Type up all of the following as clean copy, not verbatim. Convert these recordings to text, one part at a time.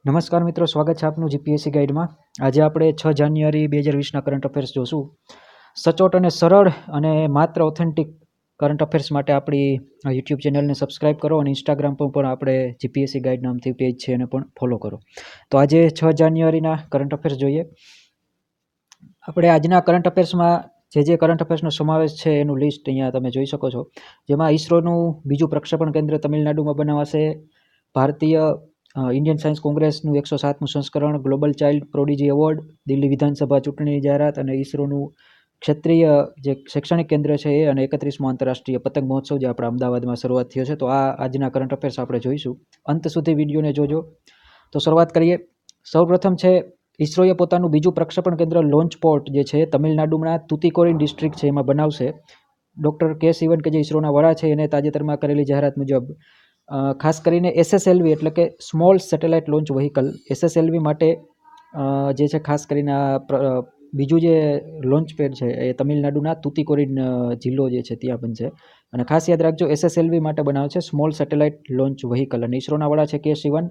નમસ્કાર મિત્રો, સ્વાગત છે આપનું જીપીએસસી ગાઈડમાં. આજે આપણે 6 જાન્યુઆરી 2020ના કરંટ અફેર્સ જોશું. સચોટ અને સરળ અને માત્ર ઓથેન્ટિક કરંટ અફેર્સ માટે આપણી યુટ્યુબ ચેનલને સબસ્ક્રાઇબ કરો અને ઇન્સ્ટાગ્રામ પર પણ આપણે જીપીએસસી ગાઈડ નામથી પેજ છે એને પણ ફોલો કરો. તો આજે 6 જાન્યુઆરીના કરંટ અફેર્સ જોઈએ. આપણે આજના કરંટ અફેર્સમાં જે કરંટ અફેર્સનો સમાવેશ છે એનું લિસ્ટ અહીંયા તમે જોઈ શકો છો. જેમાં ઈસરોનું બીજું પ્રક્ષેપણ કેન્દ્ર તમિલનાડુમાં બનાવાશે. ભારતીય ઇન્ડિયન સાયન્સ કોંગ્રેસનું 107મું સંસ્કરણ, ગ્લોબલ ચાઇલ્ડ પ્રોડિજી એવોર્ડ, દિલ્હી વિધાનસભા ચૂંટણીની જાહેરાત અને ઈસરોનું ક્ષેત્રીય જે શૈક્ષણિક કેન્દ્ર છે એ અને 31મો આંતરરાષ્ટ્રીય પતંગ મહોત્સવ જે આપણા અમદાવાદમાં શરૂઆત થયો છે. તો આ આજના કરંટ અફેર્સ આપણે જોઈશું. અંત સુધી વિડીયોને જોજો. તો શરૂઆત કરીએ. સૌપ્રથમ છે ઈસરોએ પોતાનું બીજું પ્રક્ષેપણ કેન્દ્ર લોન્ચ પોર્ટ જે છે તમિલનાડુના તુતીકોરીન ડિસ્ટ્રિક્ટ છે એમાં બનાવશે. ડૉક્ટર કે સિવન કે જે ઈસરોના વડા છે એને તાજેતરમાં કરેલી જાહેરાત મુજબ ખાસ કરીને એસએસએલવી એટલે કે small satellite launch vehicle SSLV માટે જે છે ખાસ કરીને બીજું જે લોન્ચ પેડ છે એ તમિલનાડુના તુતીકોરીન જિલ્લો જે છે ત્યાં બનશે. અને ખાસ યાદ રાખજો, એસએસએલવી માટે બનાવે છે સ્મોલ સેટેલાઇટ લોન્ચ વ્હીકલ. અને ઈસરોના વડા છે કે સિવન.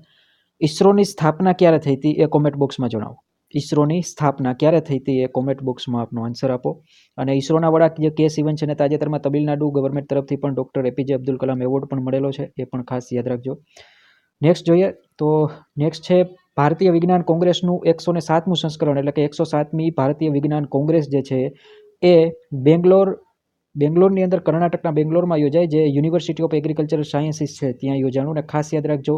ઈસરોની સ્થાપના ક્યારે થઈ હતી એ કોમેન્ટ બોક્સમાં જણાવો. ઈસરોની સ્થાપના ક્યારે થઈ હતી એ કોમેન્ટ બોક્સમાં આપનો આન્સર આપો. અને ઈસરોના વડા જે કે સિવન છે ને તાજેતરમાં તમિલનાડુ ગવર્મેન્ટ તરફથી પણ doctor APJ Abdul Kalam award પણ મળેલો છે, એ પણ ખાસ યાદ રાખજો. નેક્સ્ટ જોઈએ તો નેક્સ્ટ છે ભારતીય વિજ્ઞાન કોંગ્રેસનું 107મું સંસ્કરણ એટલે કે 107મી ભારતીય વિજ્ઞાન કોંગ્રેસ જે છે એ બેંગ્લોરની અંદર કર્ણાટકના બેંગ્લોરમાં યોજાય, જે યુનિવર્સિટી ઓફ એગ્રીકલ્ચરલ સાયન્સીસ છે ત્યાં યોજાનું. અને ખાસ યાદ રાખજો,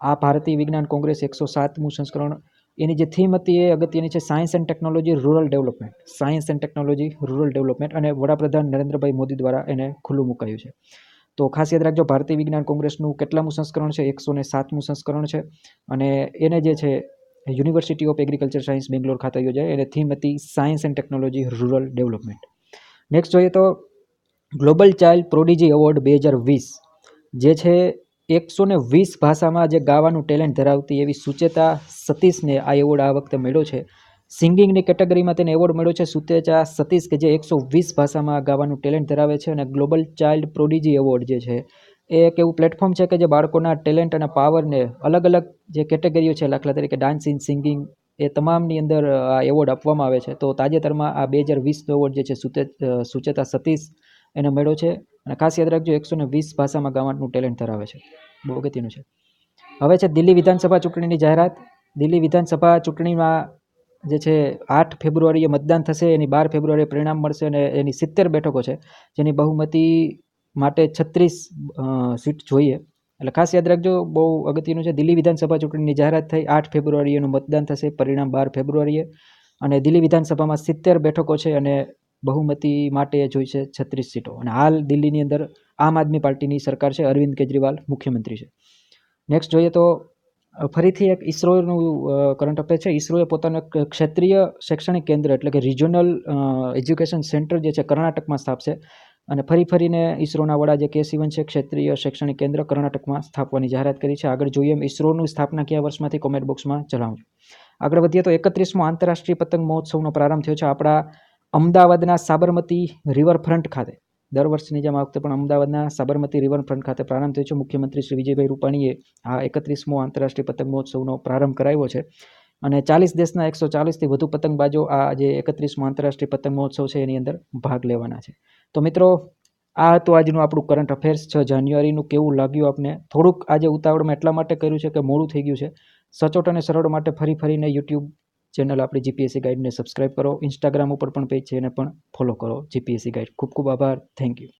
આ ભારતીય વિજ્ઞાન કોંગ્રેસ 107મું સંસ્કરણ એની જે થીમ હતી એ અગત્યની છે, science and technology rural development. Science and technology rural development, અને વડાપ્રધાન નરેન્દ્રભાઈ મોદી દ્વારા એને ખુલ્લું મુકાયું છે. તો ખાસ યાદ રાખજો, ભારતીય વિજ્ઞાન કોંગ્રેસનું કેટલામું સંસ્કરણ છે? 107મું સંસ્કરણ છે. અને એને જે છે university of agriculture science Bangalore ખાતે યોજાય. એને થીમ હતી science and technology rural development. Next જોઈએ તો ગ્લોબલ ચાઇલ્ડ પ્રોડિજી એવોર્ડ 2020 જે છે 120 ભાષામાં જે ગાવાનું ટેલેન્ટ ધરાવતી એવી સુચેતા સતીશને આ એવોર્ડ આ વખતે મળ્યો છે. સિંગિંગની કેટેગરીમાં તેને એવોર્ડ મળ્યો છે સુચેતા સતીશ, કે જે 120 ભાષામાં ગાવાનું ટેલેન્ટ ધરાવે છે. અને ગ્લોબલ ચાઇલ્ડ પ્રોડિજી એવોર્ડ જે છે એ એક એવું પ્લેટફોર્મ છે કે જે બાળકોના ટેલેન્ટ અને પાવરને અલગ અલગ જે કેટેગરીઓ છે, દાખલા તરીકે ડાન્સિંગ, સિંગિંગ, એ તમામની અંદર આ એવોર્ડ આપવામાં આવે છે. તો તાજેતરમાં આ 2020નો એવોર્ડ જે છે સુચેતા સતીશ એને મળ્યો છે. અને ખાસ યાદ રાખજો, 120 ભાષામાં ગાવાનું ટેલેન્ટ ધરાવે છે, બહુ અગત્યનું છે. હવે છે દિલ્હી વિધાનસભા ચૂંટણીની જાહેરાત. દિલ્હી વિધાનસભા ચૂંટણીમાં જે છે 8 ફેબ્રુઆરીએ મતદાન થશે, એની 12 ફેબ્રુઆરીએ પરિણામ મળશે. અને એની 70 બેઠકો છે જેની બહુમતી માટે 36 સીટ જોઈએ. એટલે ખાસ યાદ રાખજો, બહુ અગત્યનું છે. દિલ્હી વિધાનસભા ચૂંટણીની જાહેરાત થઈ, 8 ફેબ્રુઆરીએ એનું મતદાન થશે, પરિણામ 12 ફેબ્રુઆરીએ. અને દિલ્હી વિધાનસભામાં 70 બેઠકો છે અને બહુમતી માટે જોઈશે 36 સીટો. અને હાલ દિલ્હીની અંદર આમ આદમી પાર્ટીની સરકાર છે, અરવિંદ કેજરીવાલ મુખ્યમંત્રી છે. નેક્સ્ટ જોઈએ તો ફરીથી એક ઈસરોનું કરંટ અફેર છે. ઈસરોએ પોતાનું એક ક્ષેત્રીય શૈક્ષણિક કેન્દ્ર એટલે કે રિજનલ એજ્યુકેશન સેન્ટર જે છે કર્ણાટકમાં સ્થાપશે. અને ફરીને ઈસરોના વડા જે કે સિવન છે ક્ષેત્રીય શૈક્ષણિક કેન્દ્ર કર્ણાટકમાં સ્થાપવાની જાહેરાત કરી છે. આગળ જોઈએ એમ ઈસરોનું સ્થાપના કયા વર્ષમાંથી કોમેન્ટ બોક્સમાં જણાવજો. આગળ વધીએ તો 31મો આંતરરાષ્ટ્રીય પતંગ મહોત્સવનો પ્રારંભ થયો છે આપણા અમદાવાદના સાબરમતી રિવરફ્રન્ટ ખાતે. દર વર્ષની જેમ આ વખતે પણ અમદાવાદના સાબરમતી રિવરફ્રન્ટ ખાતે પ્રારંભ થયો છે. મુખ્યમંત્રી શ્રી વિજયભાઈ રૂપાણીએ આ 31મો આંતરરાષ્ટ્રીય પતંગ મહોત્સવનો પ્રારંભ કરાવ્યો છે. અને 40 દેશના 140થી વધુ પતંગબાજો આ જે 31મો આંતરરાષ્ટ્રીય પતંગ મહોત્સવ છે એની અંદર ભાગ લેવાના છે. તો મિત્રો, આ હતું આજનું આપણું કરંટ અફેર્સ 6 જાન્યુઆરીનું. કેવું લાગ્યું આપને? થોડુંક આજે ઉતાવળમાં એટલા માટે કર્યું છે કે મોડું થઈ ગયું છે. સચોટ અને સરળ માટે ફરીને યુટ્યુબ ચેનલ આપણી જીપીએસસી ગાઈડને સબસ્ક્રાઇબ કરો. ઇન્સ્ટાગ્રામ ઉપર પણ પેજ છે એને પણ ફોલો કરો, જીપીએસસી ગાઈડ. ખૂબ ખૂબ આભાર. Thank you.